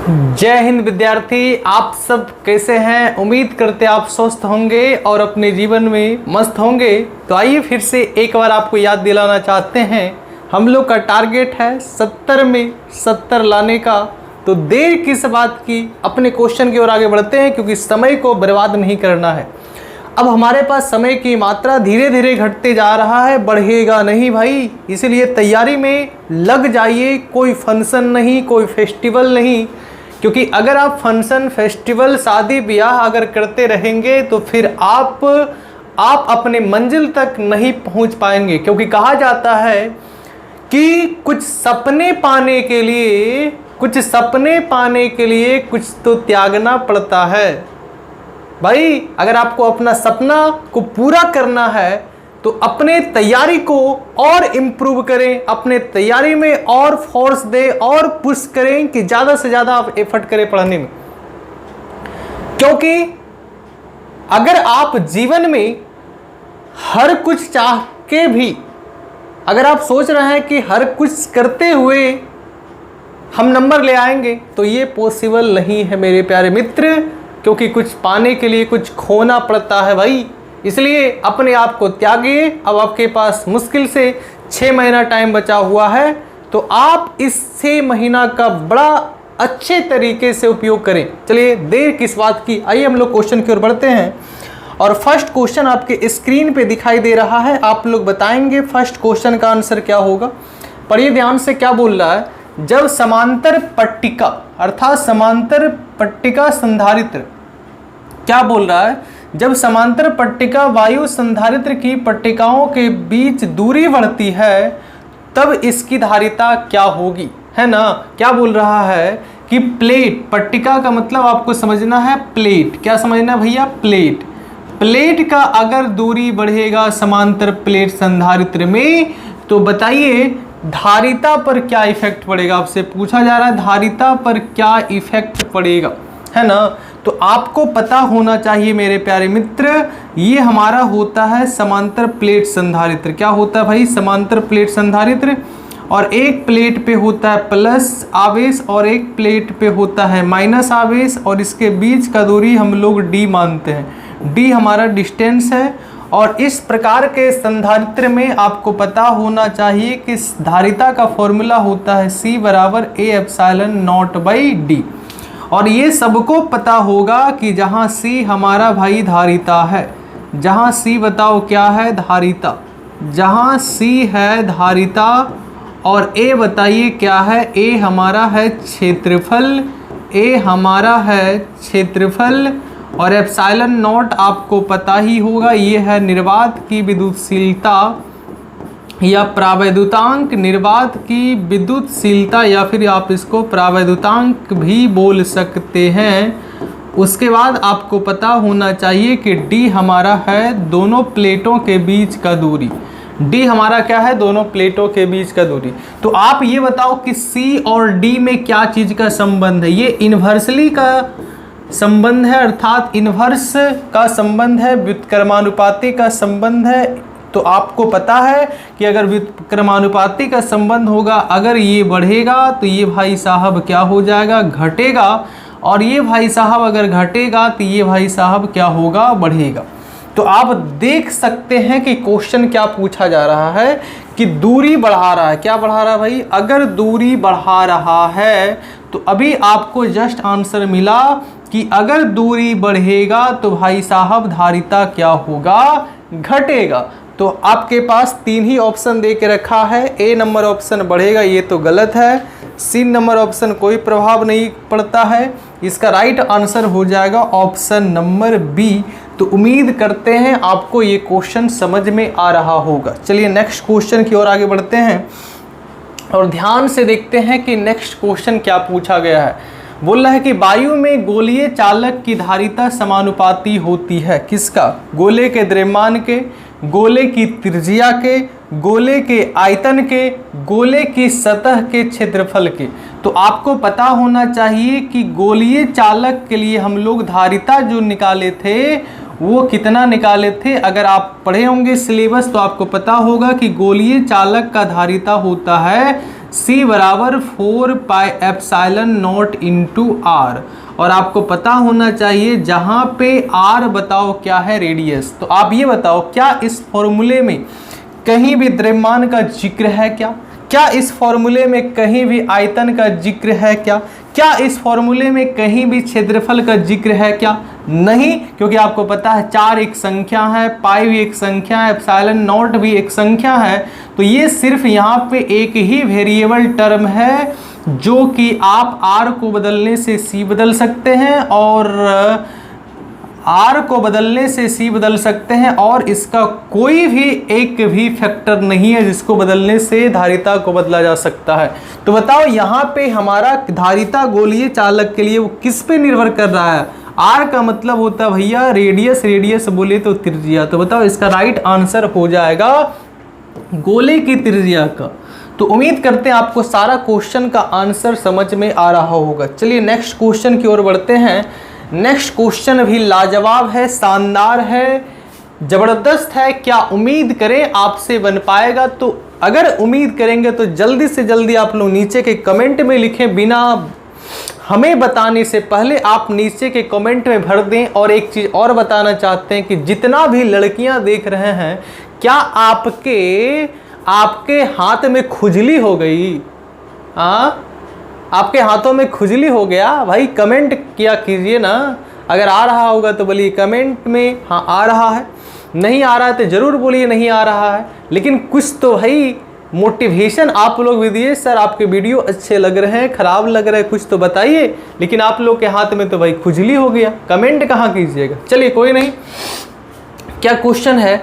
जय हिंद विद्यार्थी, आप सब कैसे हैं। उम्मीद करते आप स्वस्थ होंगे और अपने जीवन में मस्त होंगे। तो आइए फिर से एक बार आपको याद दिलाना चाहते हैं, हम लोग का टारगेट है 70 में 70 लाने का। तो देर किस बात की, अपने क्वेश्चन की ओर आगे बढ़ते हैं क्योंकि समय को बर्बाद नहीं करना है। अब हमारे पास समय की मात्रा धीरे धीरे घटते जा रहा है, बढ़ेगा नहीं भाई। इसलिए तैयारी में लग जाइए। कोई फंक्शन नहीं, कोई फेस्टिवल नहीं, क्योंकि अगर आप फंक्शन फेस्टिवल शादी ब्याह अगर करते रहेंगे तो फिर आप अपने मंजिल तक नहीं पहुंच पाएंगे। क्योंकि कहा जाता है कि कुछ सपने पाने के लिए कुछ तो त्यागना पड़ता है भाई। अगर आपको अपना सपना को पूरा करना है तो अपने तैयारी को और इम्प्रूव करें, अपने तैयारी में और फोर्स दें और पुश करें कि ज़्यादा से ज़्यादा आप एफर्ट करें पढ़ने में। क्योंकि अगर आप जीवन में हर कुछ चाह के भी अगर आप सोच रहे हैं कि हर कुछ करते हुए हम नंबर ले आएंगे तो ये पॉसिबल नहीं है मेरे प्यारे मित्र। क्योंकि कुछ पाने के लिए कुछ खोना पड़ता है भाई। इसलिए अपने आप को त्यागिए। अब आपके पास मुश्किल से 6 महीना टाइम बचा हुआ है, तो आप इस 6 महीना का बड़ा अच्छे तरीके से उपयोग करें। चलिए देर किस बात की, आइए हम लोग क्वेश्चन की ओर बढ़ते हैं। और फर्स्ट क्वेश्चन आपके स्क्रीन पे दिखाई दे रहा है, आप लोग बताएंगे फर्स्ट क्वेश्चन का आंसर क्या होगा। पढ़िए ध्यान से, क्या बोल रहा है। जब समांतर पट्टिका अर्थात समांतर पट्टिका संधारित्र, क्या बोल रहा है, जब समांतर पट्टिका वायु संधारित्र की पट्टिकाओं के बीच दूरी बढ़ती है तब इसकी धारिता क्या होगी, है ना। क्या बोल रहा है कि प्लेट, पट्टिका का मतलब आपको समझना है प्लेट। क्या समझना है भैया, प्लेट। प्लेट का अगर दूरी बढ़ेगा समांतर प्लेट संधारित्र में तो बताइए धारिता पर क्या इफेक्ट पड़ेगा। आपसे पूछा जा रहा है धारिता पर क्या इफेक्ट पड़ेगा, है ना। तो आपको पता होना चाहिए मेरे प्यारे मित्र, ये हमारा होता है समांतर प्लेट संधारित्र। क्या होता है भाई, समांतर प्लेट संधारित्र। और एक प्लेट पे होता है प्लस आवेश और एक प्लेट पे होता है माइनस आवेश, और इसके बीच का दूरी हम लोग d मानते हैं। d हमारा डिस्टेंस है। और इस प्रकार के संधारित्र में आपको पता होना चाहिए कि धारिता का फॉर्मूला होता है C बराबर A/0/d। और ये सबको पता होगा कि जहाँ C हमारा भाई धारिता है, जहाँ C बताओ क्या है, धारिता। जहाँ C है धारिता और A बताइए क्या है, A हमारा है क्षेत्रफल, A हमारा है क्षेत्रफल। और एप्सिलॉन नॉट आपको पता ही होगा, ये है निर्वात की विद्युतशीलता या प्रावैद्युतांक। निर्वात की विद्युतशीलता या फिर आप इसको प्रावैद्युतांक भी बोल सकते हैं। उसके बाद आपको पता होना चाहिए कि d हमारा है दोनों प्लेटों के बीच का दूरी। d हमारा क्या है, दोनों प्लेटों के बीच का दूरी। तो आप ये बताओ कि c और d में क्या चीज़ का संबंध है। ये इन्वर्सली का संबंध है, अर्थात इन्वर्स का संबंध है, व्युत्क्रमानुपाती का संबंध है। तो आपको पता है कि अगर व्युत्क्रमानुपाती का संबंध होगा, अगर ये बढ़ेगा तो ये भाई साहब क्या हो जाएगा, घटेगा। और ये भाई साहब अगर घटेगा तो ये भाई साहब क्या होगा, बढ़ेगा। तो आप देख सकते हैं कि क्वेश्चन क्या पूछा जा रहा है कि दूरी बढ़ा रहा है। क्या बढ़ा रहा है भाई, अगर दूरी बढ़ा रहा है तो अभी आपको जस्ट आंसर मिला कि अगर दूरी बढ़ेगा तो भाई साहब धारिता क्या होगा, घटेगा। तो आपके पास 3 ही ऑप्शन दे के रखा है। A नंबर ऑप्शन बढ़ेगा, ये तो गलत है। C नंबर ऑप्शन कोई प्रभाव नहीं पड़ता है। इसका राइट आंसर हो जाएगा ऑप्शन नंबर B। तो उम्मीद करते हैं आपको ये क्वेश्चन समझ में आ रहा होगा। चलिए नेक्स्ट क्वेश्चन की ओर आगे बढ़ते हैं और ध्यान से देखते हैं कि नेक्स्ट क्वेश्चन क्या पूछा गया है। बोल रहा है कि वायु में गोलीय चालक की धारिता समानुपाती होती है किसका, गोले के द्रव्यमान के, गोले की त्रिज्या के, गोले के आयतन के, गोले की सतह के क्षेत्रफल के। तो आपको पता होना चाहिए कि गोलीय चालक के लिए हम लोग धारिता जो निकाले थे वो कितना निकाले थे। अगर आप पढ़े होंगे सिलेबस तो आपको पता होगा कि गोलीय चालक का धारिता होता है C बराबर 4 pi epsilon not into R। और आपको पता होना चाहिए जहाँ पे R बताओ क्या है, रेडियस। तो आप ये बताओ क्या इस फॉर्मूले में कहीं भी द्रव्यमान का जिक्र है क्या? क्या इस फॉर्मूले में कहीं भी आयतन का जिक्र है क्या? क्या इस फॉर्मूले में कहीं भी क्षेत्रफल का जिक्र है क्या? नहीं, क्योंकि आपको पता है 4 एक संख्या है, पाई भी एक संख्या है, एप्सिलॉन नॉट भी एक संख्या है। तो ये सिर्फ यहाँ पे एक ही वेरिएबल टर्म है जो कि आप R को बदलने से C बदल सकते हैं और R को बदलने से C बदल सकते हैं, और इसका कोई भी एक भी फैक्टर नहीं है जिसको बदलने से धारिता को बदला जा सकता है। तो बताओ यहाँ पे हमारा धारिता गोलीय चालक के लिए वो किस पे निर्भर कर रहा है? R का मतलब होता है भैया रेडियस, रेडियस बोले तो त्रिज्या। तो बताओ इसका राइट आंसर हो जाएगा गोले की त्रिज्या का। तो उम्मीद करते हैं आपको सारा क्वेश्चन का आंसर समझ में आ रहा होगा। चलिए नेक्स्ट क्वेश्चन की ओर बढ़ते हैं। नेक्स्ट क्वेश्चन भी लाजवाब है, शानदार है, जबरदस्त है। क्या उम्मीद करें आपसे बन पाएगा? तो अगर उम्मीद करेंगे तो जल्दी से जल्दी आप लोग नीचे के कमेंट में लिखें, बिना हमें बताने से पहले आप नीचे के कमेंट में भर दें। और एक चीज़ और बताना चाहते हैं कि जितना भी लड़कियां देख रहे हैं, क्या आपके हाथ में खुजली हो गई? आपके हाथों में खुजली हो गया? भाई कमेंट किया कीजिए ना। अगर आ रहा होगा तो बोलिए कमेंट में हाँ आ रहा है, नहीं आ रहा है तो ज़रूर बोलिए नहीं आ रहा है। लेकिन कुछ तो भाई मोटिवेशन आप लोग भी दिए, सर आपके वीडियो अच्छे लग रहे हैं, ख़राब लग रहे हैं, कुछ तो बताइए। लेकिन आप लोग के हाथ में तो भाई खुजली हो गया, कमेंट कहाँ कीजिएगा। चलिए कोई नहीं। क्या क्वेश्चन है?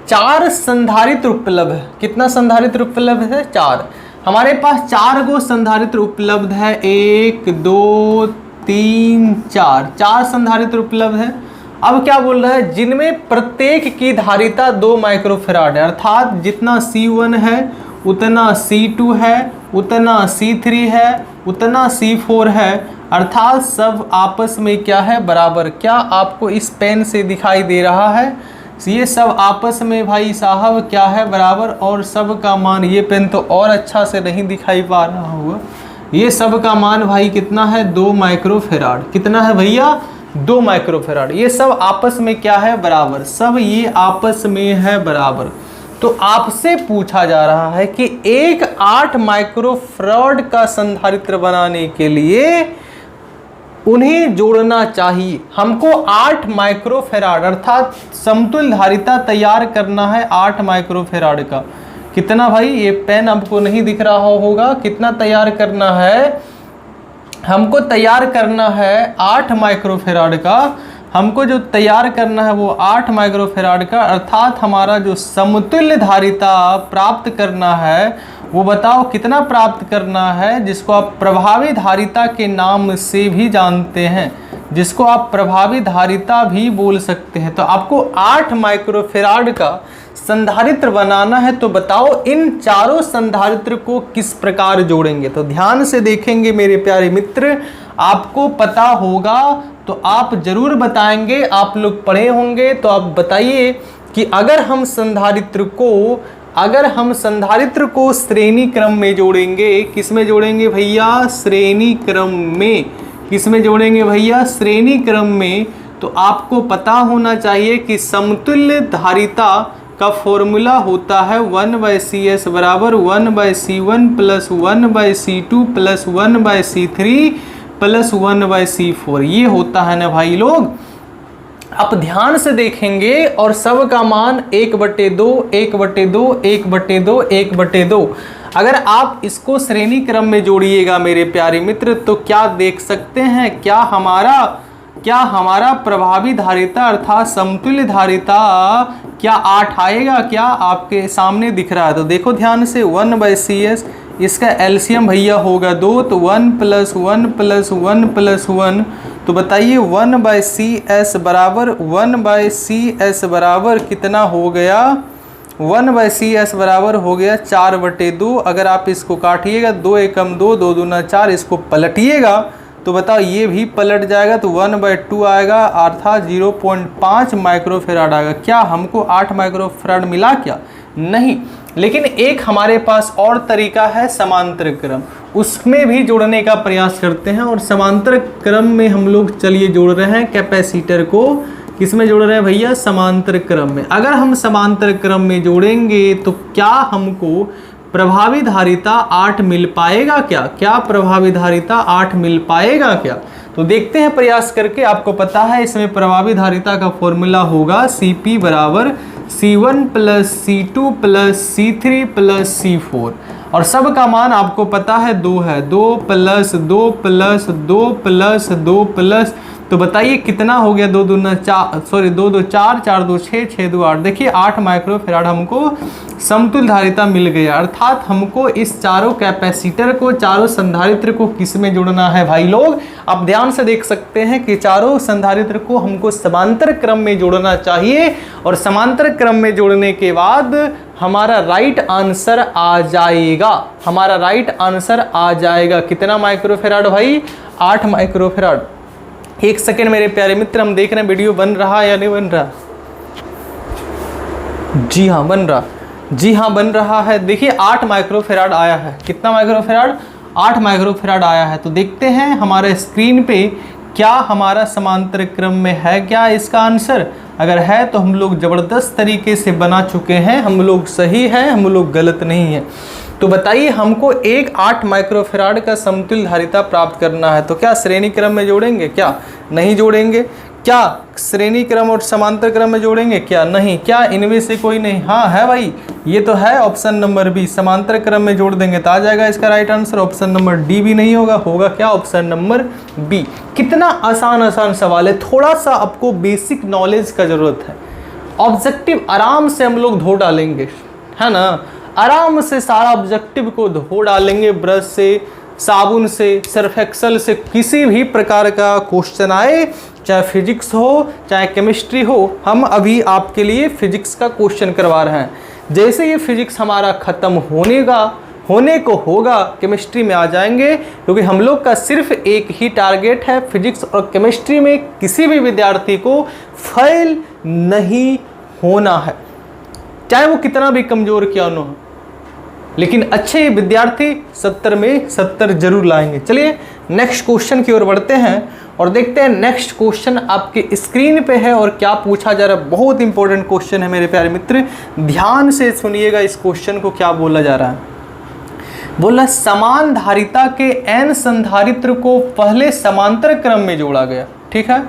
4 संधारित्र उपलब्ध है। कितना संधारित्र उपलब्ध है? 4। हमारे पास 4 गो संधारित्र उपलब्ध है। 1 2 3 4 संधारित्र उपलब्ध है। अब क्या बोल रहा है? जिनमें प्रत्येक की धारिता 2 माइक्रोफैराड है, अर्थात जितना C1 है उतना C2 है, उतना C3 है, उतना C4 है, अर्थात सब आपस में क्या है? बराबर। क्या आपको इस पेन से दिखाई दे रहा है? ये सब आपस में भाई साहब क्या है? बराबर। और सब का मान, ये पेन तो और अच्छा से नहीं दिखाई पा रहा होगा, ये सब का मान भाई कितना है? 2 माइक्रोफैराड। कितना है भैया? 2 माइक्रोफैराड। ये सब आपस में क्या है? बराबर। सब ये आपस में है बराबर। तो आपसे पूछा जा रहा है कि एक 8 माइक्रोफैराड का संधारित्र बनाने के लिए उन्हें जोड़ना चाहिए। हमको 8 माइक्रोफैराड अर्थात समतुल्य धारिता तैयार करना है 8 माइक्रोफैराड का। कितना भाई? ये पेन आपको नहीं दिख रहा होगा। कितना तैयार करना है? हमको तैयार करना है 8 माइक्रोफैराड का। हमको जो तैयार करना है वो 8 माइक्रोफैराड का, अर्थात हमारा जो समतुल्य धारिता प्राप्त करना है वो बताओ कितना प्राप्त करना है, जिसको आप प्रभावी धारिता के नाम से भी जानते हैं, जिसको आप प्रभावी धारिता भी बोल सकते हैं। तो आपको 8 माइक्रोफैराड का संधारित्र बनाना है। तो बताओ इन चारों संधारित्र को किस प्रकार जोड़ेंगे? तो ध्यान से देखेंगे मेरे प्यारे मित्र, आपको पता होगा तो आप जरूर बताएंगे। आप लोग पढ़े होंगे तो आप बताइए कि अगर हम संधारित्र को श्रेणी क्रम में जोड़ेंगे, किस में जोड़ेंगे भैया? श्रेणी क्रम में। किस में जोड़ेंगे भैया? श्रेणी क्रम में। तो आपको पता होना चाहिए कि समतुल्य धारिता का फॉर्मूला होता है 1/CS बराबर 1/C1 plus 1/C2 plus 1/C3 plus 1/C4। ये होता है ना भाई लोग। आप ध्यान से देखेंगे और सब का मान 1/2 1/2 1/2 1/2। अगर आप इसको श्रेणी क्रम में जोड़िएगा मेरे प्यारे मित्र तो क्या देख सकते हैं? क्या हमारा प्रभावी धारिता अर्थात समतुल्य धारिता क्या 8 आएगा? क्या आपके सामने दिख रहा है? तो देखो ध्यान से 1/CS, इसका एलसीएम भैया होगा 2, तो 1 + 1 + 1 + 1। तो बताइए 1/CS बराबर 1/CS बराबर कितना हो गया? 1/CS बराबर हो गया 4/2। अगर आप इसको काटिएगा 2 एकम 2 2 दूना 4, इसको पलटिएगा तो बताओ ये भी पलट जाएगा तो 1/2 आएगा, अर्थात 0.5 माइक्रोफैराड आएगा। क्या हमको 8 माइक्रोफैराड मिला क्या? नहीं। लेकिन एक हमारे पास और तरीका है समांतर क्रम, उसमें भी जोड़ने का प्रयास करते हैं। और समांतर क्रम में हम लोग चलिए जोड़ रहे हैं कैपेसिटर को, किसमें जोड़ रहे हैं भैया, समांतर क्रम में। अगर हम समांतर क्रम में जोड़ेंगे तो क्या हमको प्रभावी धारिता 8 मिल पाएगा क्या? क्या प्रभावी धारिता 8 मिल पाएगा क्या? तो देखते हैं प्रयास करके। आपको पता है इसमें प्रभावी धारिता का फॉर्मूला होगा Cp बराबर C1 plus C2 plus C3 plus C4, और सब का मान आपको पता है 2 है, 2 प्लस 2 प्लस 2 प्लस 2 प्लस, तो बताइए कितना हो गया, 2 दूना 4, सॉरी 2 2 4, 4 2 6, 6 2 8। देखिए 8 माइक्रोफैराड हमको समतुल्य धारिता मिल गया। अर्थात हमको इस चारों कैपेसिटर को, चारों संधारित्र को किस में जोड़ना है भाई लोग? आप ध्यान से देख सकते हैं कि चारों संधारित्र को हमको समांतर क्रम में जोड़ना चाहिए, और समांतर क्रम में जोड़ने के बाद हमारा राइट आंसर आ जाएगा, हमारा राइट आंसर आ जाएगा कितना माइक्रोफैराड भाई? 8 माइक्रोफैराड। एक सेकेंड मेरे प्यारे मित्र, हम देख रहे हैं वीडियो बन रहा है या नहीं बन रहा? जी हाँ बन रहा, जी हाँ बन रहा है। देखिए 8 माइक्रोफैराड आया है। कितना माइक्रोफैराड? 8 माइक्रोफैराड आया है। तो देखते हैं हमारे स्क्रीन पे क्या हमारा समांतर क्रम में है क्या इसका आंसर। अगर है तो हम लोग ज़बरदस्त तरीके से बना चुके हैं, हम लोग सही हैं, हम लोग गलत नहीं हैं। तो बताइए हमको एक 8 माइक्रोफैराड का समतुल्य धारिता प्राप्त करना है, तो क्या श्रेणी क्रम में जोड़ेंगे? क्या नहीं जोड़ेंगे? क्या श्रेणी क्रम और समांतर क्रम में जोड़ेंगे? क्या नहीं? क्या इनमें से कोई नहीं? हाँ है भाई, ये तो है ऑप्शन नंबर बी, समांतर क्रम में जोड़ देंगे तो आ जाएगा इसका right answer. Option number D भी नहीं होगा, होगा क्या? Option number B. कितना आसान आसान सवाल है, थोड़ा सा आपको बेसिक नॉलेज का जरूरत है। ऑब्जेक्टिव आराम से हम लोग धो डालेंगे, है ना, आराम से सारा ऑब्जेक्टिव को धो डालेंगे ब्रश से, साबुन से, सर्फ एक्सेल से। किसी भी प्रकार का क्वेश्चन आए, चाहे फिजिक्स हो चाहे केमिस्ट्री हो, हम अभी आपके लिए फिजिक्स का क्वेश्चन करवा रहे हैं। जैसे ये फिजिक्स हमारा ख़त्म होने को होगा, केमिस्ट्री में आ जाएंगे, क्योंकि हम लोग का सिर्फ एक ही टारगेट है, फिजिक्स और केमिस्ट्री में किसी भी विद्यार्थी को फेल नहीं होना है, चाहे वो कितना भी कमज़ोर क्यों न हो। लेकिन अच्छे विद्यार्थी 70 में 70 जरूर लाएंगे। चलिए नेक्स्ट क्वेश्चन की ओर बढ़ते हैं और देखते हैं नेक्स्ट क्वेश्चन आपके स्क्रीन पे है और क्या पूछा जा रहा है। बहुत इंपॉर्टेंट क्वेश्चन है मेरे प्यारे मित्र, ध्यान से सुनिएगा इस क्वेश्चन को। क्या बोला जा रहा है? बोला समान धारिता के n संधारित्र को पहले समांतर क्रम में जोड़ा गया, ठीक है,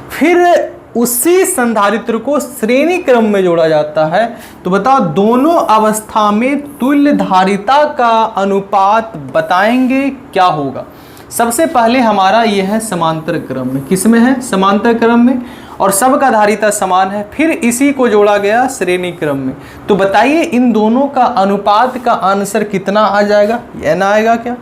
फिर उसी संधारित्र को श्रेणी क्रम में जोड़ा जाता है, तो बताओ दोनों अवस्था में तुल्य धारिता का अनुपात बताएंगे क्या होगा। सबसे पहले हमारा यह है समांतर क्रम में, किस में है? समांतर क्रम में, और सबका धारिता समान है, फिर इसी को जोड़ा गया श्रेणी क्रम में। तो बताइए इन दोनों का अनुपात का आंसर कितना आ जाएगा? n आएगा क्या?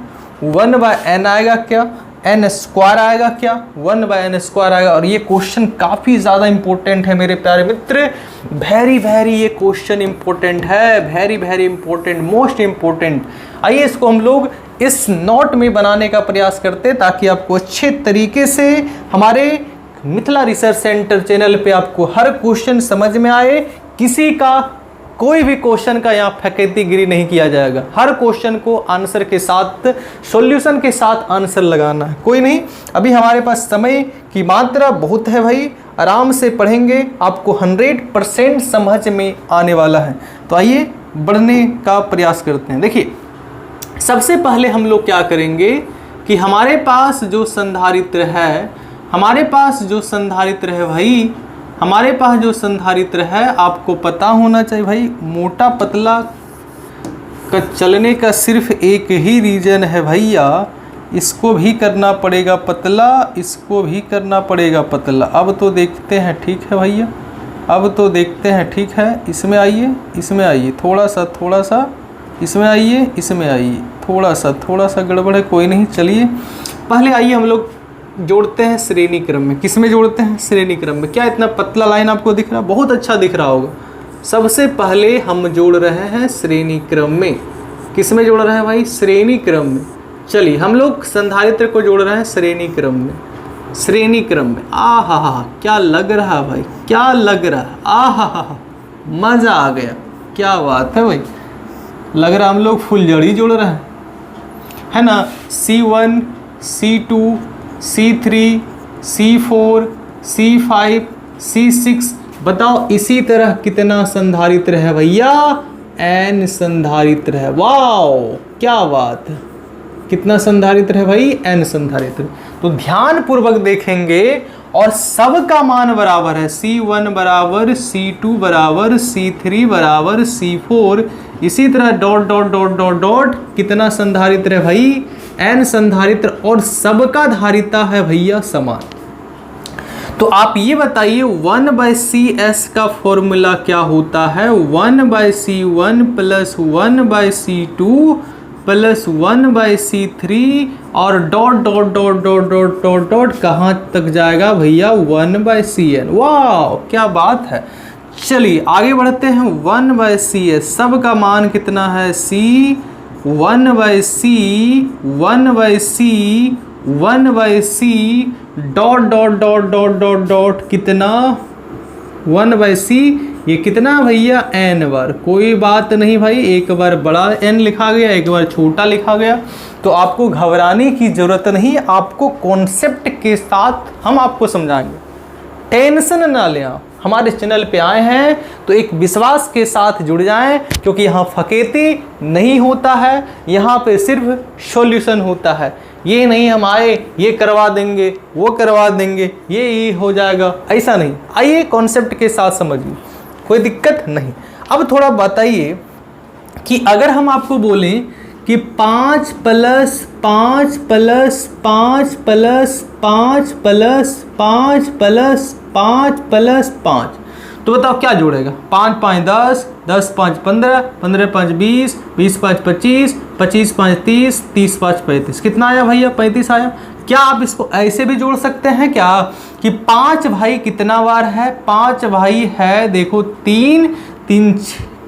1/n आएगा क्या? n स्क्वायर आएगा क्या? 1/n स्क्वायर आएगा। और ये क्वेश्चन काफ़ी ज़्यादा इंपॉर्टेंट है मेरे प्यारे मित्र, वेरी ये क्वेश्चन इंपॉर्टेंट है, वेरी इंपॉर्टेंट, मोस्ट इंपॉर्टेंट। आइए इसको हम लोग इस नोट में बनाने का प्रयास करते हैं ताकि आपको अच्छे तरीके से हमारे मिथिला रिसर्च सेंटर चैनल पे आपको हर क्वेश्चन समझ में आए। किसी का कोई भी क्वेश्चन का यहाँ फैकेतीगिरी नहीं किया जाएगा, हर क्वेश्चन को आंसर के साथ, सॉल्यूशन के साथ आंसर लगाना है, कोई नहीं। अभी हमारे पास समय की मात्रा बहुत है भाई, आराम से पढ़ेंगे, आपको 100% समझ में आने वाला है। तो आइए बढ़ने का प्रयास करते हैं। देखिए सबसे पहले हम लोग क्या करेंगे कि हमारे पास जो संधारित्र है, हमारे पास जो संधारित्र है भाई, हमारे पास जो संधारित्र है, आपको पता होना चाहिए भाई, मोटा पतला का चलने का सिर्फ एक ही रीजन है भैया, इसको भी करना पड़ेगा पतला, इसको भी करना पड़ेगा पतला। अब तो देखते हैं, ठीक है भैया, अब तो देखते हैं, ठीक है। इसमें आइए, इसमें आइए, थोड़ा सा इसमें आइए, इसमें आइए, थोड़ा सा गड़बड़ है, कोई नहीं। चलिए पहले आइए हम लोग जोड़ते हैं श्रेणी क्रम में। किस में जोड़ते हैं? श्रेणी क्रम में। क्या इतना पतला लाइन आपको दिख रहा है? बहुत अच्छा दिख रहा होगा। सबसे पहले हम जोड़ रहे हैं श्रेणी क्रम में। किस में जोड़ रहे हैं भाई? श्रेणी क्रम में। चलिए हम लोग संधारित्र को जोड़ रहे हैं श्रेणी क्रम में, श्रेणी क्रम में। हा क्या लग रहा है भाई, क्या लग रहा है, हा मज़ा आ गया। क्या बात है भाई, लग रहा हम लोग फुलझड़ी जोड़ रहे हैं, है ना। C1, C2, C3, C4, C5, C6, बताओ इसी तरह कितना संधारित्र है भैया, N संधारित्र है। वाओ क्या बात है, कितना संधारित्र है भाई, N संधारित्र। तो ध्यान पूर्वक देखेंगे और सब का मान बराबर है, C1 बराबर C2 बराबर C3 बराबर C4, इसी तरह dot dot dot dot dot कितना संधारित्र है भाई, N संधारित्र, और सबका धारिता है भैया समान। तो आप ये बताइए 1/CS का फॉर्मूला क्या होता है, 1/C1 plus 1/C2 plus 1/C3 और dot dot dot dot dot dot dot कहाँ तक जाएगा भैया, 1/CN। वाह क्या बात है। चलिए आगे बढ़ते हैं, 1/CS सब का मान कितना है, C 1/C 1/C 1/C dot dot dot dot dot dot कितना 1/C, ये कितना भैया n बार। कोई बात नहीं भाई, एक बार बड़ा n लिखा गया, एक बार छोटा लिखा गया, तो आपको घबराने की जरूरत नहीं, आपको कॉन्सेप्ट के साथ हम आपको समझाएंगे, टेंशन ना लें। आप हमारे चैनल पे आए हैं तो एक विश्वास के साथ जुड़ जाएं, क्योंकि यहाँ फकेती नहीं होता है, यहाँ पे सिर्फ सॉल्यूशन होता है। ये नहीं हम आए ये करवा देंगे वो करवा देंगे ये हो जाएगा, ऐसा नहीं। आइए कॉन्सेप्ट के साथ समझिए, कोई दिक्कत नहीं। अब थोड़ा बताइए कि अगर हम आपको बोलें कि 5 plus 5 plus 5 plus 5 plus 5 plus 5 plus 5, तो बताओ क्या जोड़ेगा, 5 5 10, 10 5 15, 15 5 20, 20 5 25, 25 5 30, 30 5 35, कितना आया भैया, 35 आया। क्या आप इसको ऐसे भी जोड़ सकते हैं क्या कि 5 भाई कितना बार है, 5 भाई है देखो 3 3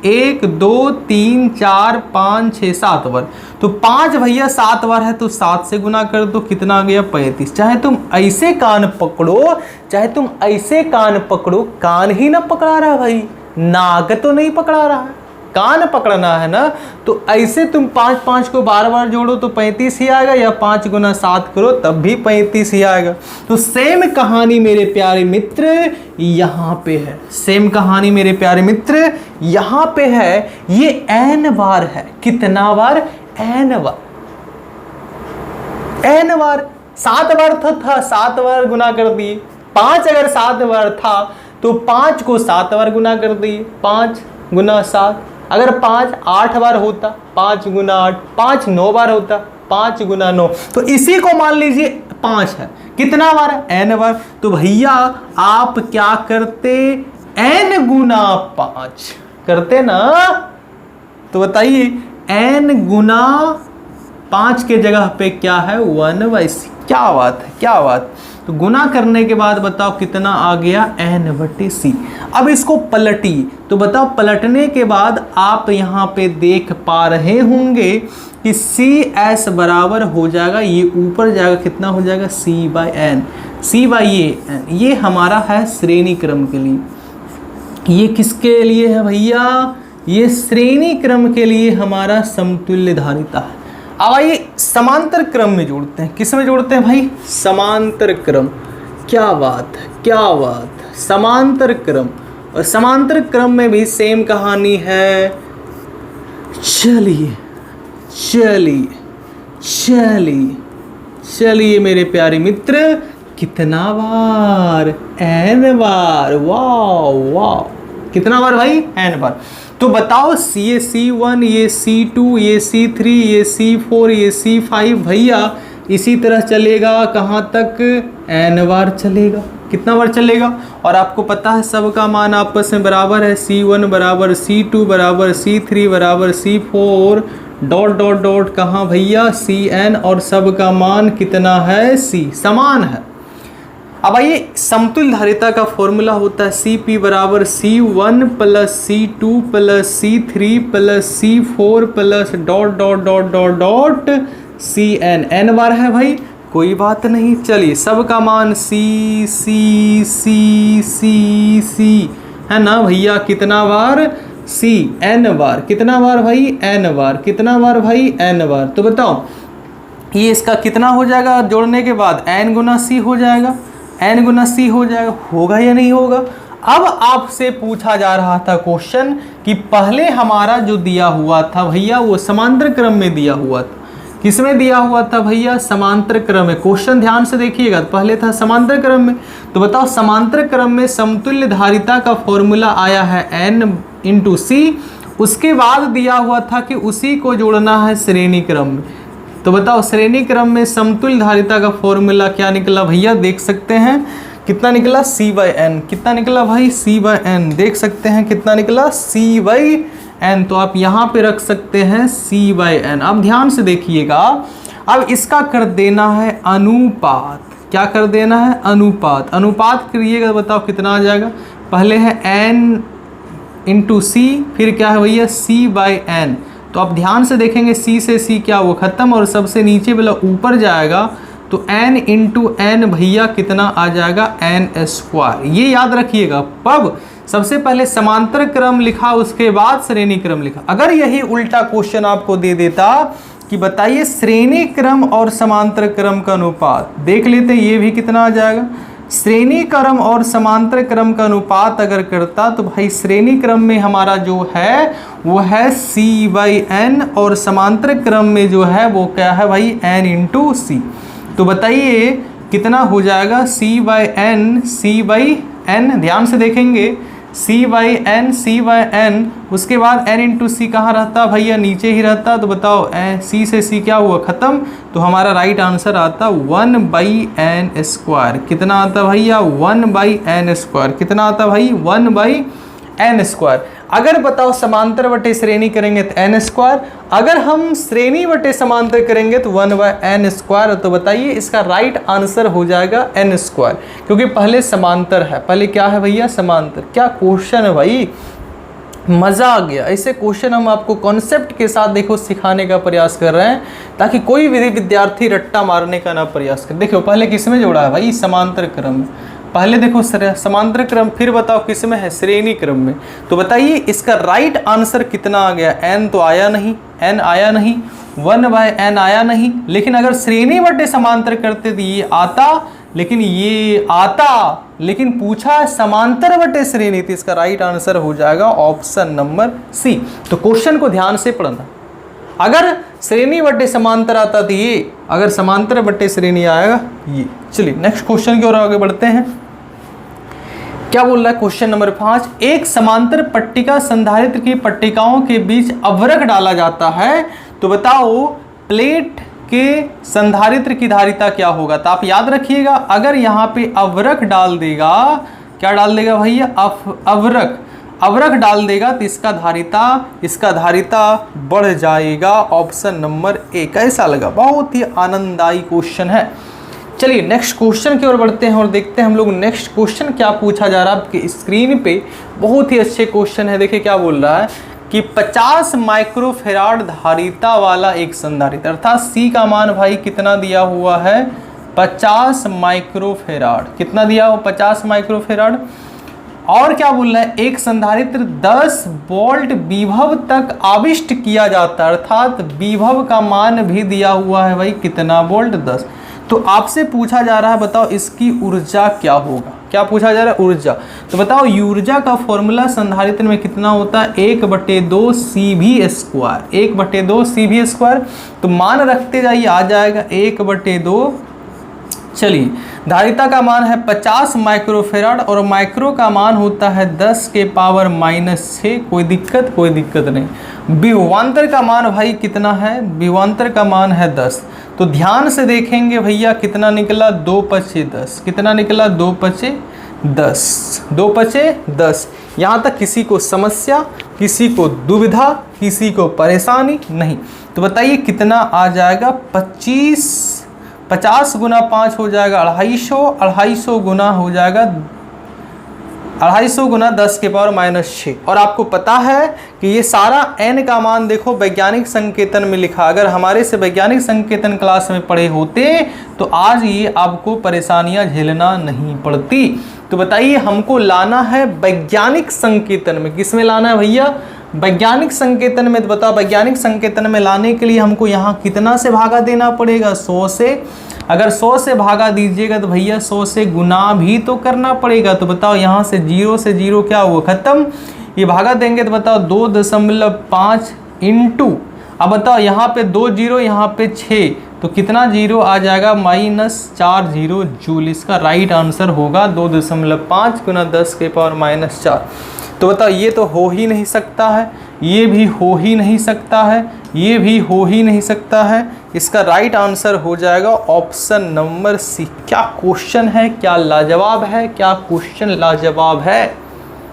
1 2 3 4 5 6 7 बार, तो 5 भैया 7 बार है, तो 7 से गुना कर दो, कितना आ गया 35। चाहे तुम ऐसे कान पकड़ो, चाहे तुम ऐसे कान पकड़ो, कान ही ना पकड़ा रहा भाई, नाक तो नहीं पकड़ा रहा है, कान पकड़ना है ना। तो ऐसे तुम 5 5 को बार बार जोड़ो तो 35 ही आएगा, या 5 गुना 7 करो तब भी 35 ही आएगा। तो सेम कहानी मेरे प्यारे मित्र यहाँ पे है, सेम कहानी मेरे प्यारे मित्र यहाँ पे है। ये n बार है, कितना बार, n बार, n बार। 7 बार था 7 बार गुना कर दिए, 5 अगर 7 बार था तो 5 को 7 बार गुना कर दिए, 5 गुना 7। अगर 5 8 बार होता, 5 गुना 8, 5 9 बार होता, 5 गुना 9, तो इसी को मान लीजिए 5 है, कितना बार है, n बार। तो भैया आप क्या करते, n गुना 5 करते ना, तो बताइए n गुना 5 के जगह पे क्या है, 1/C। क्या बात है, क्या बात। तो गुना करने के बाद बताओ कितना आ गया, n/C। अब इसको पलटिए, तो बताओ पलटने के बाद आप यहाँ पे देख पा रहे होंगे कि CS बराबर हो जाएगा, ये ऊपर जाएगा, कितना हो जाएगा, C/N। C/N ये हमारा है श्रेणी क्रम के लिए, ये किसके लिए है भैया, ये श्रेणी क्रम के लिए हमारा समतुल्य धारिता है। अब आइए समांतर क्रम में जोड़ते हैं, किस में जोड़ते हैं भाई, समांतर क्रम। क्या बात है, क्या बात है, समांतर क्रम। और समांतर क्रम में भी सेम कहानी है। चलिए चलिए चलिए चलिए मेरे प्यारे मित्र, कितना बार, n बार। वाह वाह, कितना बार भाई, n बार। तो बताओ ये C1, ये C2, ये C3, ये C4, ये C5 भैया इसी तरह चलेगा कहाँ तक, n बार चलेगा, कितना बार चलेगा। और आपको पता है सबका मान आपस में बराबर है, C1 बराबर C2 बराबर C3 बराबर C4 डॉट डॉट डॉट कहाँ भैया, Cn, और सबका मान कितना है, C, समान है। अब आइए समतुल्य धारिता का फॉर्मूला होता है Cp बराबर C1 plus C2 plus C3 plus C4 plus dot dot dot dot dot Cn। n बार है भाई, कोई बात नहीं। चलिए सबका मान C C C C C है ना भैया, कितना बार, सी n बार, कितना बार भाई n बार, कितना बार भाई n बार। तो बताओ ये इसका कितना हो जाएगा जोड़ने के बाद, n गुना सी हो जाएगा, n गुना सी हो जाएगा, होगा या नहीं होगा। अब आपसे पूछा जा रहा था क्वेश्चन कि पहले हमारा जो दिया हुआ था भैया वो समांतर क्रम में दिया हुआ था, किसमें दिया हुआ था भैया, समांतर क्रम में। क्वेश्चन ध्यान से देखिएगा, पहले था समांतर क्रम में। तो बताओ समांतर क्रम में समतुल्य धारिता का फॉर्मूला आया है n इंटू सी, उसके बाद दिया हुआ था कि उसी को जोड़ना है श्रेणी क्रम में। तो बताओ श्रेणी क्रम में समतुल्य धारिता का फॉर्मूला क्या निकला भैया, देख सकते हैं कितना निकला, c/n, कितना निकला भाई c/n, देख सकते हैं कितना निकला c/n। तो आप यहाँ पे रख सकते हैं c/n। अब ध्यान से देखिएगा, अब इसका कर देना है अनुपात, क्या कर देना है, अनुपात। अनुपात करिएगा बताओ कितना आ जाएगा, पहले है n इंटू सी, फिर क्या है भैया c/n। तो आप ध्यान से देखेंगे c से c क्या वो खत्म, और सबसे नीचे वाला ऊपर जाएगा, तो n इंटू n भैया कितना आ जाएगा, n²। ये याद रखिएगा। पब सबसे पहले समांतर क्रम लिखा, उसके बाद श्रेणी क्रम लिखा। अगर यही उल्टा क्वेश्चन आपको दे देता कि बताइए श्रेणी क्रम और समांतर क्रम का अनुपात, देख लेते ये भी कितना आ जाएगा। श्रेणी क्रम और समांतर क्रम का अनुपात अगर करता तो भाई श्रेणी क्रम में हमारा जो है वो है c/n, और समांतर क्रम में जो है वो क्या है भाई n इंटू सी। तो बताइए कितना हो जाएगा, c/n, ध्यान से देखेंगे c/n, उसके बाद n इंटू सी कहाँ रहता भैया, नीचे ही रहता। तो बताओ c से c क्या हुआ खत्म, तो हमारा राइट आंसर आता 1/n²। कितना आता भैया 1/n², कितना आता भाई 1/n²। अगर बताओ समांतर बटे श्रेणी करेंगे तो n², अगर हम श्रेणी बटे समांतर करेंगे तो 1/n²। तो बताइए इसका राइट आंसर हो जाएगा n², क्योंकि पहले समांतर है, पहले क्या है भैया समांतर। क्या क्वेश्चन है भाई, मज़ा आ गया। ऐसे क्वेश्चन हम आपको कॉन्सेप्ट के साथ देखो सिखाने का प्रयास कर रहे हैं, ताकि कोई भी विद्यार्थी रट्टा मारने का ना प्रयास करे। देखो पहले किसमें जोड़ा है भाई, समांतर क्रम में। पहले देखो समांतर क्रम, फिर बताओ किस में है, श्रेणी क्रम में। तो बताइए इसका राइट आंसर कितना आ गया, n तो आया नहीं, n आया नहीं, 1/n आया नहीं। लेकिन अगर श्रेणी बटे समांतर करते तो ये आता, लेकिन ये आता, लेकिन पूछा है समांतर बटे श्रेणी, तो इसका राइट आंसर हो जाएगा ऑप्शन नंबर सी। तो क्वेश्चन को ध्यान से पढ़ना। अगर श्रेणी बटे समांतर आता तो ये, अगर समांतर बटे श्रेणी आएगा ये। चलिए नेक्स्ट क्वेश्चन की ओर आगे बढ़ते हैं। क्या बोल रहा है क्वेश्चन नंबर 5, एक समांतर पट्टिका संधारित्र की पट्टिकाओं के बीच अवरक डाला जाता है, तो बताओ प्लेट के संधारित्र की धारिता क्या होगा। तो आप याद रखिएगा, अगर यहाँ पे अवरक डाल देगा, क्या डाल देगा भैया, अवरक डाल देगा, तो इसका धारिता बढ़ जाएगा। Option number A. कैसा लगा, बहुत ही आनंददायी क्वेश्चन है। चलिए नेक्स्ट क्वेश्चन की ओर बढ़ते हैं और देखते हैं हम लोग नेक्स्ट क्वेश्चन क्या पूछा जा रहा है आपकी स्क्रीन पे। बहुत ही अच्छे क्वेश्चन है। देखिए क्या बोल रहा है कि 50 माइक्रोफेराड धारिता वाला एक संधारित्र, अर्थात सी का मान भाई कितना दिया हुआ है, 50 माइक्रोफेराड। कितना दिया हुआ, 50 माइक्रोफेराड। और क्या बोल रहा है, एक संधारित्र 10 वोल्ट विभव तक आविष्ट किया जाता है, अर्थात विभव का मान भी दिया हुआ है भाई कितना वोल्ट, 10। तो आपसे पूछा जा रहा है बताओ इसकी ऊर्जा क्या होगा। क्या पूछा जा रहा है, ऊर्जा। तो बताओ ऊर्जा का फॉर्मूला संधारित्र में कितना होता है, 1/2 CV², 1/2 CV²। तो मान रखते जाइए, आ जाएगा 1/2। चलिए धारिता का मान है 50 माइक्रोफेराड और माइक्रो का मान होता है 10 के पावर -6। कोई दिक्कत नहीं। विभवांतर का मान भाई कितना है, विभवांतर का मान है 10। तो ध्यान से देखेंगे भैया कितना निकला, 2×10। कितना निकला, 2×10, 2×10। यहाँ तक किसी को समस्या, किसी को दुविधा, किसी को परेशानी नहीं। तो बताइए कितना आ जाएगा, 50 गुना 5 हो जाएगा 250, 250 गुना हो जाएगा 250 गुना 10 के पावर -6। और आपको पता है कि ये सारा n का मान देखो वैज्ञानिक संकेतन में लिखा। अगर हमारे से वैज्ञानिक संकेतन क्लास में पढ़े होते तो आज ये आपको परेशानियां झेलना नहीं पड़ती। तो बताइए हमको लाना है वैज्ञानिक संकेतन में, किस में लाना है भैया, वैज्ञानिक संकेतन में, तो बताओ वैज्ञानिक संकेतन में लाने के लिए हमको यहाँ कितना से भागा देना पड़ेगा? 100 से। अगर 100 से भागा दीजिएगा तो भैया 100 से गुना भी तो करना पड़ेगा। तो बताओ यहाँ से 0 क्या हुआ? खत्म। ये भागा देंगे तो बताओ 2.5 इंटू, अब बताओ यहाँ पे 2 0, यहाँ पे 6, तो कितना जीरो आ जाएगा? -40 जूल। इसका राइट आंसर होगा 2.5 गुना 10⁻⁻4। तो बताओ ये तो हो ही नहीं सकता है, ये भी हो ही नहीं सकता है, ये भी हो ही नहीं सकता है। इसका राइट आंसर हो जाएगा ऑप्शन नंबर सी। क्या क्वेश्चन है, क्या लाजवाब है, क्या क्वेश्चन लाजवाब है।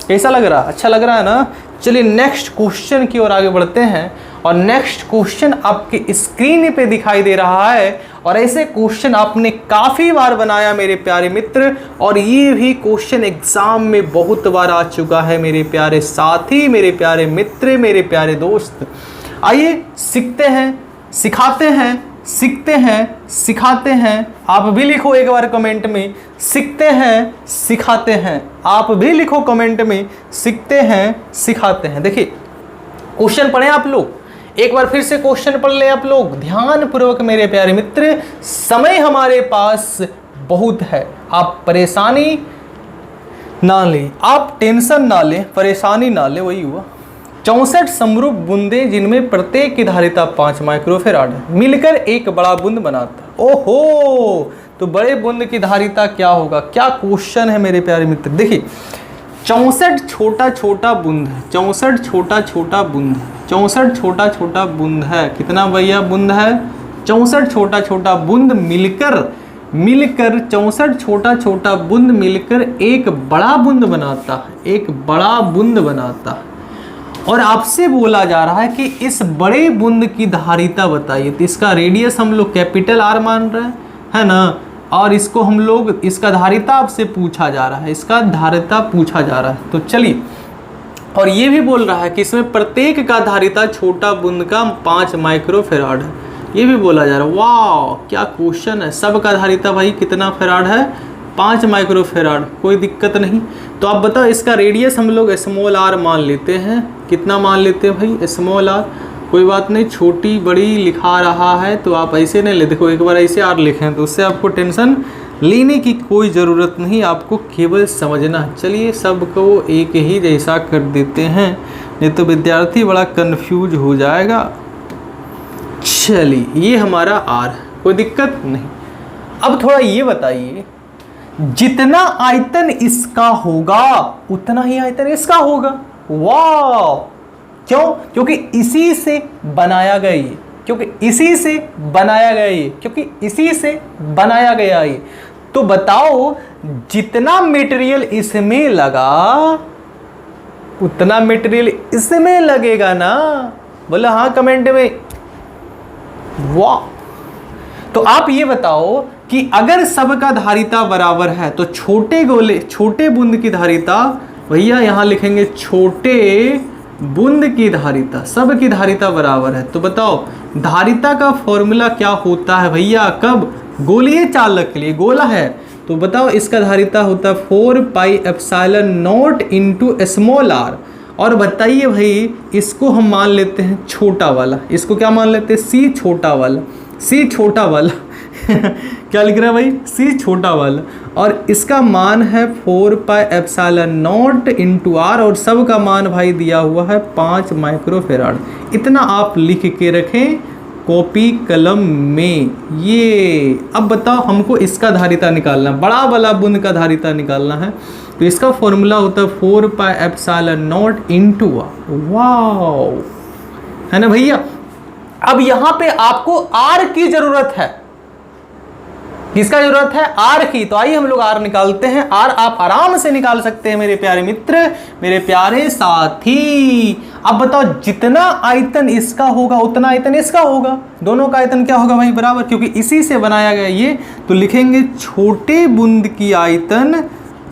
कैसा लग रहा? अच्छा लग रहा है ना? चलिए नेक्स्ट क्वेश्चन की ओर आगे बढ़ते हैं। और नेक्स्ट क्वेश्चन आपके स्क्रीन पे दिखाई दे रहा है, और ऐसे क्वेश्चन आपने काफ़ी बार बनाया मेरे प्यारे मित्र, और ये भी क्वेश्चन एग्जाम में बहुत बार आ चुका है मेरे प्यारे साथी, मेरे प्यारे मित्र, मेरे प्यारे दोस्त। आइए सीखते हैं, सिखाते हैं, सीखते हैं, सिखाते हैं। आप भी लिखो एक बार कमेंट में, सीखते हैं, सिखाते हैं। आप भी लिखो कमेंट में, सीखते हैं, सिखाते हैं। देखिए क्वेश्चन पढ़ें आप लोग, एक बार फिर से क्वेश्चन पढ़ लें आप लोग ध्यान पूर्वक मेरे प्यारे मित्र। समय हमारे पास बहुत है, आप परेशानी ना लें, आप टेंशन ना लें, परेशानी ना लें, वही हुआ। 64 समरूप बूंदें जिनमें प्रत्येक की धारिता 5 माइक्रोफैराड है, मिलकर एक बड़ा बूंद बनाता। ओहो, तो बड़े बूंद की धारिता क्या होगा? क्या क्वेश्चन है मेरे प्यारे मित्र। देखिए 64 छोटा छोटा बूंद है, 64 छोटा छोटा बूंद है, 64 छोटा छोटा बूंद है। कितना भैया बूंद है? 64 छोटा छोटा बूंद मिलकर 64 छोटा छोटा बूंद मिलकर एक बड़ा बूंद बनाता है, एक बड़ा बूंद बनाता है। और आपसे बोला जा रहा है कि इस बड़े बूंद की धारिता बताइए। तो इसका रेडियस हम लोग कैपिटल R मान रहे हैं, है ना, और इसको हम लोग, इसका धारिता आपसे पूछा जा रहा है, इसका धारिता पूछा जा रहा है। तो चलिए, और ये भी बोल रहा है कि इसमें प्रत्येक का धारिता छोटा बूंद का 5 माइक्रोफैराड है, ये भी बोला जा रहा है। वाह क्या क्वेश्चन है। सब का धारिता भाई कितना फैराड है? 5 माइक्रोफैराड, कोई दिक्कत नहीं। तो आप बताओ इसका रेडियस हम लोग स्मॉल r मान लेते हैं। कितना मान लेते हैं भाई? Small r। कोई बात नहीं, छोटी बड़ी लिखा रहा है तो आप ऐसे नहीं ले, देखो एक बार ऐसे r लिखें तो उससे आपको टेंशन लेने की कोई ज़रूरत नहीं, आपको केवल समझना है। चलिए सबको एक ही जैसा कर देते हैं, नहीं तो विद्यार्थी बड़ा कंफ्यूज हो जाएगा। चलिए ये हमारा r, कोई दिक्कत नहीं। अब थोड़ा ये बताइए, जितना आयतन इसका होगा उतना ही आयतन इसका होगा। वाह, क्यों? क्योंकि इसी से बनाया गया ये, क्योंकि इसी से बनाया गया ये, क्योंकि इसी से बनाया गया ये। तो बताओ जितना मटेरियल इसमें लगा उतना मटेरियल इसमें लगेगा ना? बोला हाँ कमेंट में। वाह, तो आप ये बताओ कि अगर सबका धारिता बराबर है तो छोटे बूंद की धारिता, भैया यहां लिखेंगे छोटे बूंद की धारिता, सब की धारिता बराबर है। तो बताओ धारिता का फॉर्मूला क्या होता है भैया? कब? गोलीय चालक के लिए, गोला है तो बताओ इसका धारिता होता है 4πε0 इंटू स्मॉल r। और बताइए भाई इसको हम मान लेते हैं छोटा वाला, इसको क्या मान लेते हैं? सी छोटा वाला, सी छोटा वाला क्या लिख रहा है भाई? सी छोटा वाला। और इसका मान है 4πε0 इंटू r, और सब का मान भाई दिया हुआ है 5 माइक्रोफैराड। इतना आप लिख के रखें कॉपी कलम में। ये अब बताओ हमको इसका धारिता निकालना, बड़ा वाला बूंद का धारिता निकालना है। तो इसका फॉर्मूला होता है 4πε0 इंटू r। वाह, है ना भैया। अब यहां पे आपको r की जरूरत है। किसका जरूरत है? r की। तो आइए हम लोग r निकालते हैं। r आप आराम से निकाल सकते हैं मेरे प्यारे मित्र, मेरे प्यारे साथी। अब बताओ जितना आयतन इसका होगा उतना आयतन इसका होगा। दोनों का आयतन क्या होगा भाई? बराबर, क्योंकि इसी से बनाया गया ये। तो लिखेंगे छोटे बूंद की आयतन,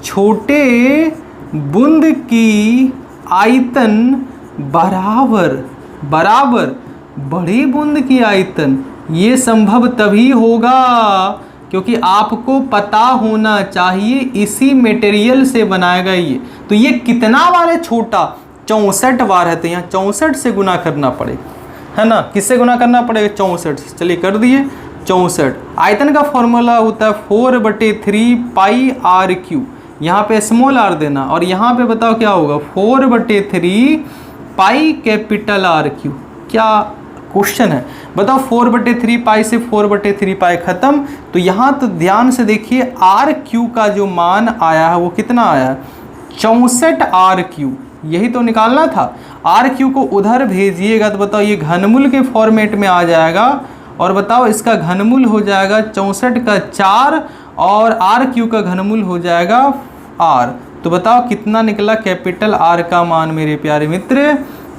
छोटे बूंद की आयतन बराबर बड़ी बूंद की आयतन। ये संभव तभी होगा क्योंकि आपको पता होना चाहिए इसी मटेरियल से बनाया गया ये। तो ये कितना वाले छोटा? 64 बार है, तो यहाँ 64 से गुना करना पड़ेगा, है ना। किससे गुना करना पड़ेगा? 64 से। चलिए कर दिए 64। आयतन का फॉर्मूला होता है 4/3 पाई आर क्यू। यहाँ पे स्मॉल आर देना और यहाँ पे बताओ क्या होगा? 4/3 पाई कैपिटल आर क्यू। क्या क्वेश्चन है बताओ? 4/3 पाई से 4/3 पाई खत्म। तो यहाँ तो ध्यान से देखिए, आर क्यू का जो मान आया है वो कितना आया है? 64 आर क्यू। यही तो निकालना था। आर क्यू को उधर भेजिएगा तो बताओ ये घनमूल के फॉर्मेट में आ जाएगा। और बताओ इसका घनमूल हो जाएगा 64 का 4 और आर क्यू का घनमूल हो जाएगा आर। तो बताओ कितना निकला कैपिटल आर का मान मेरे प्यारे मित्र?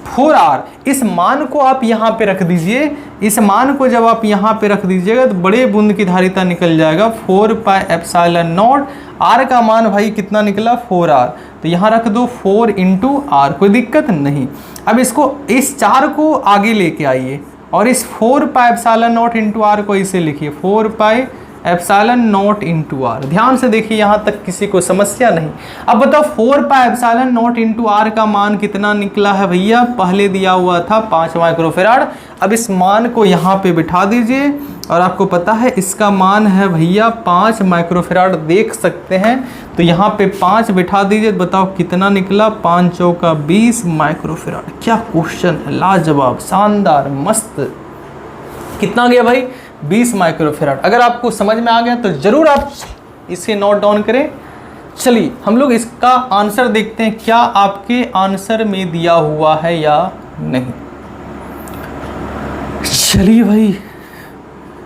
4r। इस मान को आप यहाँ पे रख दीजिए। इस मान को जब आप यहाँ पे रख दीजिएगा तो बड़े बूंद की धारिता निकल जाएगा 4πε0। r का मान भाई कितना निकला? 4r। तो यहाँ रख दो 4 × r, कोई दिक्कत नहीं। अब इसको, इस 4 को आगे लेके आइए और इस 4πε0 × r को इसे लिखिए 4πε0 × r। ध्यान से देखिए, यहाँ तक किसी को समस्या नहीं। अब बताओ 4πε0 × r का मान कितना निकला है भैया? पहले दिया हुआ था 5 माइक्रोफेराड। अब इस मान को यहाँ पे बिठा दीजिए और आपको पता है इसका मान है भैया 5 माइक्रोफेराड, देख सकते हैं। तो यहाँ पे 5 बिठा दीजिए, बताओ कितना निकला? 5 चौका 20 माइक्रोफेराड। क्या क्वेश्चन है, लाजवाब, शानदार, मस्त। कितना गया भाई? 20 माइक्रोफेराड। अगर आपको समझ में आ गया तो जरूर आप इसे नोट डाउन करें। चलिए हम लोग इसका आंसर देखते हैं, क्या आपके आंसर में दिया हुआ है या नहीं। चलिए भाई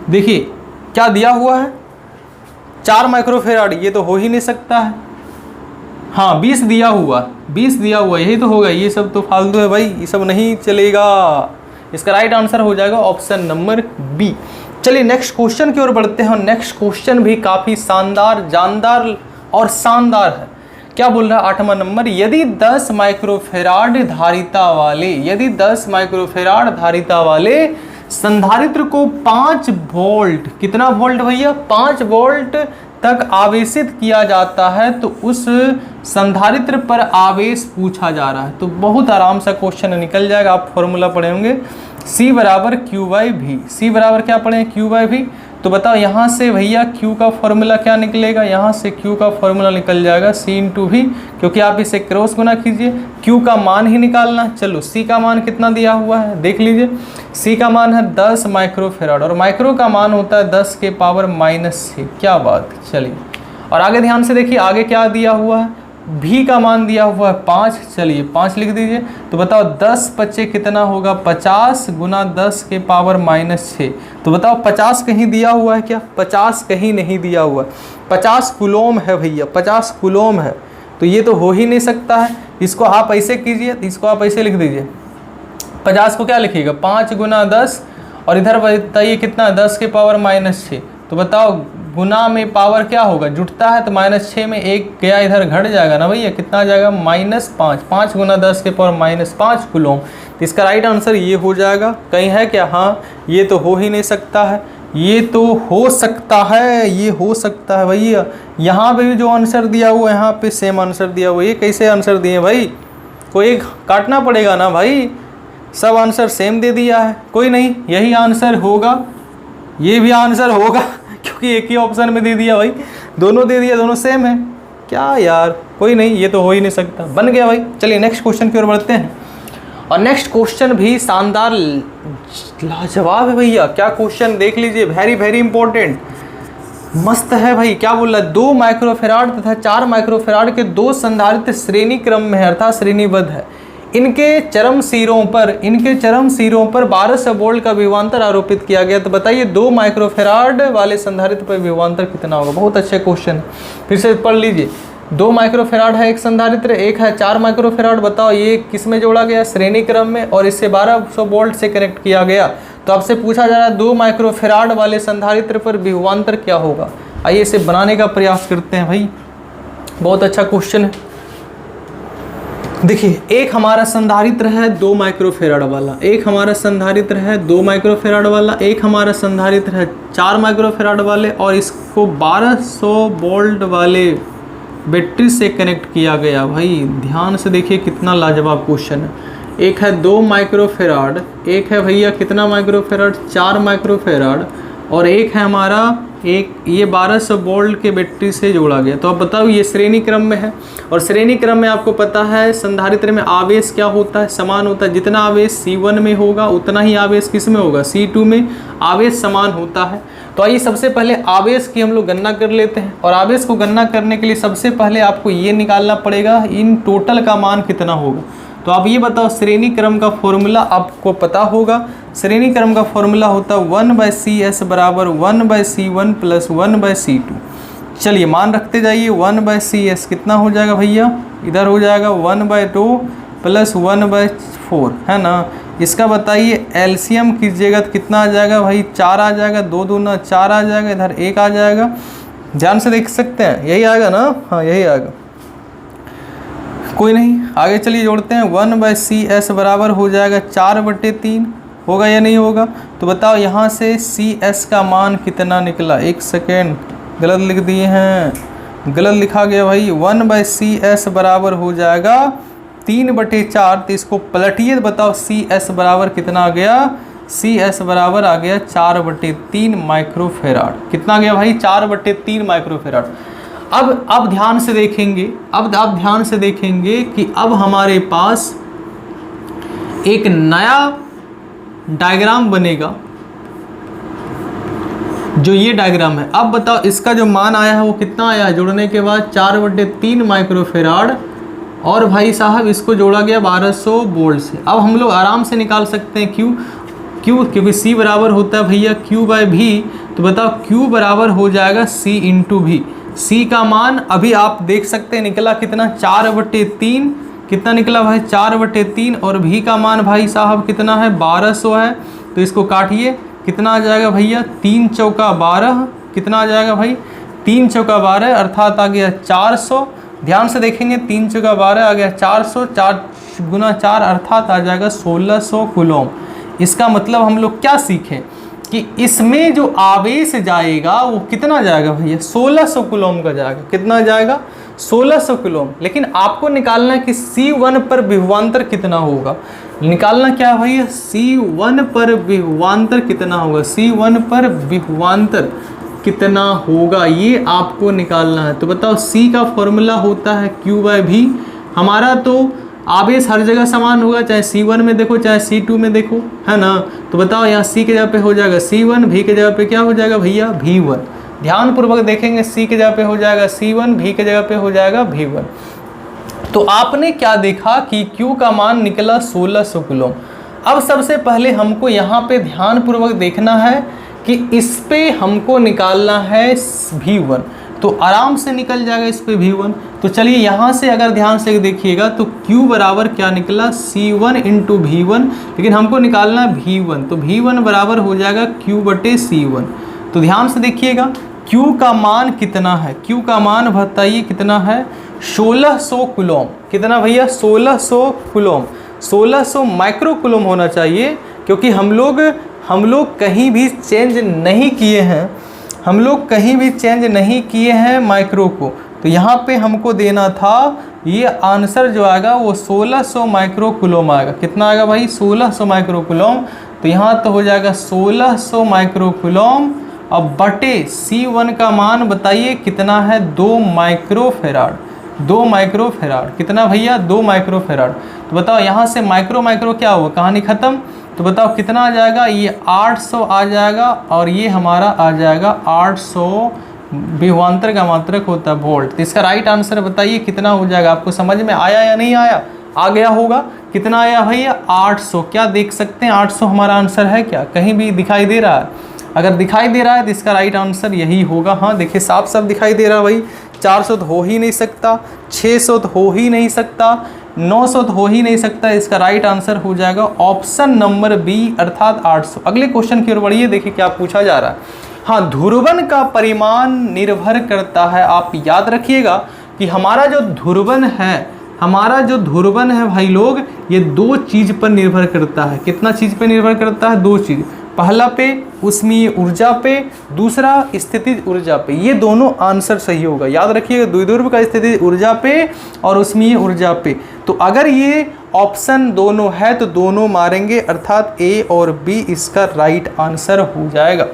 देखिए क्या दिया हुआ है? 4 माइक्रोफेराड। ये तो हो ही नहीं सकता है। हाँ 20 दिया हुआ, 20 दिया हुआ, यही तो होगा। ये सब तो फालतू है भाई, ये सब नहीं चलेगा। इसका राइट आंसर हो जाएगा ऑप्शन नंबर बी। चलिए नेक्स्ट क्वेश्चन की ओर बढ़ते हैं। नेक्स्ट क्वेश्चन भी काफ़ी शानदार, जानदार और शानदार है। क्या बोल रहा है? 8वां नंबर, यदि 10 माइक्रोफेराड धारिता वाले संधारित्र को 5 वोल्ट, कितना वोल्ट भैया? 5 वोल्ट तक आवेशित किया जाता है तो उस संधारित्र पर आवेश पूछा जा रहा है। तो बहुत आराम सा क्वेश्चन निकल जाएगा। आप फॉर्मूला पढ़े होंगे C = Q/V। C बराबर क्या पढ़े? Q/V। तो बताओ यहाँ से भैया Q का फॉर्मूला क्या निकलेगा? यहाँ से Q का फॉर्मूला निकल जाएगा C × V, क्योंकि आप इसे क्रॉस गुना कीजिए। Q का मान ही निकालना। चलो C का मान कितना दिया हुआ है देख लीजिए। C का मान है 10 माइक्रोफेराड और माइक्रो का मान होता है 10⁻⁻6। क्या बात। चलिए और आगे ध्यान से देखिए, आगे क्या दिया हुआ है? V का मान दिया हुआ है 5। चलिए 5 लिख दीजिए। तो बताओ 10 × 5 कितना होगा? 50 × 10⁻⁻6। तो बताओ 50 कहीं दिया हुआ है क्या? 50 कहीं नहीं दिया हुआ। 50 कूलोम है भैया, 50 कूलोम है। तो ये तो हो ही नहीं सकता है। इसको आप ऐसे कीजिए, इसको आप ऐसे लिख दीजिए। 50 को क्या लिखिएगा? 5 × 10 और इधर बताइए कितना? 10⁻⁻6। तो बताओ गुना में पावर क्या होगा? जुटता है तो -6 में 1 गया, इधर घट जाएगा ना भैया। कितना आ जाएगा? -5। 5 × 10⁻⁻5 कूलोम। तो इसका राइट आंसर ये हो जाएगा। कहीं है क्या? हाँ, ये तो हो ही नहीं सकता है। ये तो हो सकता है, ये हो सकता है भैया। यहाँ पे भी जो आंसर दिया हुआ है, यहाँ पे सेम आंसर दिया हुआ है। ये कैसे आंसर दिए भाई? कोई काटना पड़ेगा ना भाई, सब आंसर सेम दे दिया है। कोई नहीं, यही आंसर होगा, ये भी आंसर होगा, क्योंकि एक ही ऑप्शन में दे दिया भाई। दोनों दे दिया, दोनों सेम है। क्या यार, कोई नहीं, ये तो हो ही नहीं सकता। बन गया भाई। चलिए नेक्स्ट क्वेश्चन की ओर बढ़ते हैं। और नेक्स्ट क्वेश्चन भी शानदार, लाजवाब है भैया। क्या क्वेश्चन देख लीजिए, वेरी वेरी इंपॉर्टेंट, मस्त है भाई। क्या बोल रहा है? 2 माइक्रोफेराड तथा 4 माइक्रोफेराड के 2 संधारित्र श्रेणी क्रम में है, अर्थात श्रेणीबद्ध है। इनके चरम सिरों पर 1200 वोल्ट का विभवांतर आरोपित किया गया। तो बताइए 2 माइक्रोफेराड वाले संधारित्र पर विभवांतर कितना होगा? बहुत अच्छे क्वेश्चन है, फिर से पढ़ लीजिए। 2 माइक्रोफेराड है एक संधारित्र, एक है 4 माइक्रोफेराड। बताओ ये किस में जोड़ा गया? श्रेणी क्रम में, और इससे 1200 वोल्ट से कनेक्ट किया गया। तो आपसे पूछा जा रहा है 2 माइक्रोफेराड वाले संधारित्र पर विभवांतर क्या होगा? आइए इसे बनाने का प्रयास करते हैं भाई। बहुत अच्छा क्वेश्चन है। देखिए, एक हमारा संधारित्र है 2 माइक्रोफेराड वाला, एक हमारा संधारित्र है 2 माइक्रोफेराड वाला, एक हमारा संधारित्र है 4 माइक्रोफेराड वाले, और इसको 1200 वोल्ट वाले बैटरी से कनेक्ट किया गया। भाई ध्यान से देखिए कितना लाजवाब क्वेश्चन है। एक है 2 माइक्रोफेराड, एक है भैया कितना माइक्रोफेराड, 4 माइक्रोफेराड, और एक है हमारा ये 1200 वोल्ट के बैटरी से जोड़ा गया। तो अब बताओ ये श्रेणी क्रम में है, और श्रेणी क्रम में आपको पता है संधारित्र में आवेश क्या होता है, समान होता है। जितना आवेश C1 में होगा उतना ही आवेश किस में होगा, C2 में। आवेश समान होता है। तो आइए सबसे पहले आवेश की हम लोग गणना कर लेते हैं, और आवेश को गणना करने के लिए सबसे पहले आपको ये निकालना पड़ेगा इन टोटल का मान कितना होगा। तो आप ये बताओ श्रेणी क्रम का फॉर्मूला आपको पता होगा। श्रेणी क्रम का फॉर्मूला होता है 1/CS बराबर 1/C1 प्लस 1/C2। चलिए मान रखते जाइए। 1/CS कितना हो जाएगा भैया, इधर हो जाएगा 1/2 प्लस 1/4, है ना। इसका बताइए एलसीएम कीजिएगा तो कितना आ जाएगा भाई, 4 आ जाएगा, 2 दूना 4 आ जाएगा, इधर 1 आ जाएगा। ध्यान से देख सकते हैं, यही आएगा ना, हाँ यही आएगा, कोई नहीं। आगे चलिए जोड़ते हैं। 1/CS बराबर हो जाएगा 4/3, होगा या नहीं होगा। तो बताओ यहाँ से CS का मान कितना निकला। एक सेकेंड, गलत लिख दिए हैं, गलत लिखा गया भाई। 1/CS बराबर हो जाएगा 3/4। तो इसको पलटिए, बताओ CS बराबर कितना आ गया। CS बराबर आ गया 4/3 माइक्रोफेराड। कितना आ गया भाई, 4/3 माइक्रोफेराड। अब ध्यान से देखेंगे, अब आप ध्यान से देखेंगे कि अब हमारे पास एक नया डायग्राम बनेगा, जो ये डायग्राम है। अब बताओ इसका जो मान आया है वो कितना आया है, जोड़ने के बाद 4/3 माइक्रोफेराड, और भाई साहब इसको जोड़ा गया 1200 वोल्ट से। अब हम लोग आराम से निकाल सकते हैं क्यू क्योंकि C बराबर होता है भैया Q/V। तो बताओ Q बराबर हो जाएगा C × V। C का मान अभी आप देख सकते हैं निकला कितना, 4/3। कितना निकला भाई, 4/3, और V का मान भाई साहब कितना है, 1200 है। तो इसको काटिए, कितना आ जाएगा भैया, 3 चौका 12। कितना आ जाएगा भाई, 3 चौका 12, अर्थात आ गया 400। ध्यान से देखेंगे, 3 चौका 12 आ गया 400, 4 गुना 4 अर्थात आ जाएगा 1600 कूलम। इसका मतलब हम लोग क्या सीखें कि इसमें जो आवेश जाएगा वो कितना जाएगा भैया, 1600 कूलम का जाएगा। कितना जाएगा, 1600 कूलम। लेकिन आपको निकालना है कि C1 पर विभवांतर कितना होगा। निकालना क्या है भैया, C1 पर विभवांतर कितना होगा, C1 पर विभवांतर कितना होगा, ये आपको निकालना है। तो बताओ C का फॉर्मूला होता है Q/V। हमारा तो आवेश हर जगह समान होगा, चाहे C1 में देखो चाहे C2 में देखो, है ना। तो बताओ यहाँ C के जगह पे हो जाएगा C1, V के जगह पे क्या हो जाएगा भैया, V1। ध्यान पूर्वक देखेंगे, C के जगह पे हो जाएगा C1, V के जगह पे हो जाएगा V1। तो आपने क्या देखा कि Q का मान निकला 1600 कूलम। अब सबसे पहले हमको यहाँ पे ध्यान पूर्वक देखना है कि इस पे हमको निकालना है V1। तो आराम से निकल जाएगा इस पे V1। तो चलिए यहाँ से अगर ध्यान से देखिएगा तो Q बराबर क्या निकला, C1 × V1, लेकिन हमको निकालना है V1। तो V1 बराबर हो जाएगा Q/C1। तो ध्यान से देखिएगा Q का मान कितना है, Q का मान बताइए कितना है, 1600 कूलम। कितना भैया, 1600 कूलम। 1600 माइक्रो कूलम होना चाहिए, क्योंकि हम लोग कहीं भी चेंज नहीं किए हैं, हम लोग कहीं भी चेंज नहीं किए हैं माइक्रो को। तो यहाँ पे हमको देना था, ये आंसर जो आएगा वो 1600 माइक्रो कूलम आएगा। कितना आएगा भाई, 1600 माइक्रो कूलम। तो यहाँ तो हो जाएगा 1600 माइक्रो कूलम। अब बटे C1 का मान बताइए कितना है, 2 माइक्रोफेराड। 2 माइक्रोफेराड कितना भैया, 2 माइक्रोफेराड। तो बताओ यहाँ से माइक्रो क्या हुआ, कहानी खत्म। तो बताओ कितना आ जाएगा, ये 800 आ जाएगा, और ये हमारा आ जाएगा 800। विभवांतर का मात्रक होता है वोल्ट। तो इसका राइट आंसर बताइए कितना हो जाएगा। आपको समझ में आया या नहीं आया, आ गया होगा। कितना आया भैया, 800। क्या देख सकते हैं, 800 हमारा आंसर है क्या, कहीं भी दिखाई दे रहा है। अगर दिखाई दे रहा है तो इसका राइट आंसर यही होगा। हाँ देखिए साफ साफ दिखाई दे रहा है भाई। 400 तो हो ही नहीं सकता, 600 तो हो ही नहीं सकता, 900 तो हो ही नहीं सकता। इसका राइट आंसर हो जाएगा ऑप्शन नंबर बी, अर्थात 800। अगले क्वेश्चन की ओर बढ़िए, देखिए क्या पूछा जा रहा है। हाँ, ध्रुवन का परिमाण निर्भर करता है। आप याद रखिएगा कि हमारा जो ध्रुवन है भाई लोग, ये 2 चीज़ पर निर्भर करता है। कितना चीज़ पर निर्भर करता है, 2 चीज़। पहला पे उष्मीय ऊर्जा पे, दूसरा स्थितिज ऊर्जा पे। ये दोनों आंसर सही होगा, याद रखिएगा, द्विध्रुव का स्थितिज ऊर्जा पे और उष्मीय ऊर्जा पे। तो अगर ये ऑप्शन दोनों है तो दोनों मारेंगे, अर्थात ए और बी इसका राइट आंसर हो जाएगा।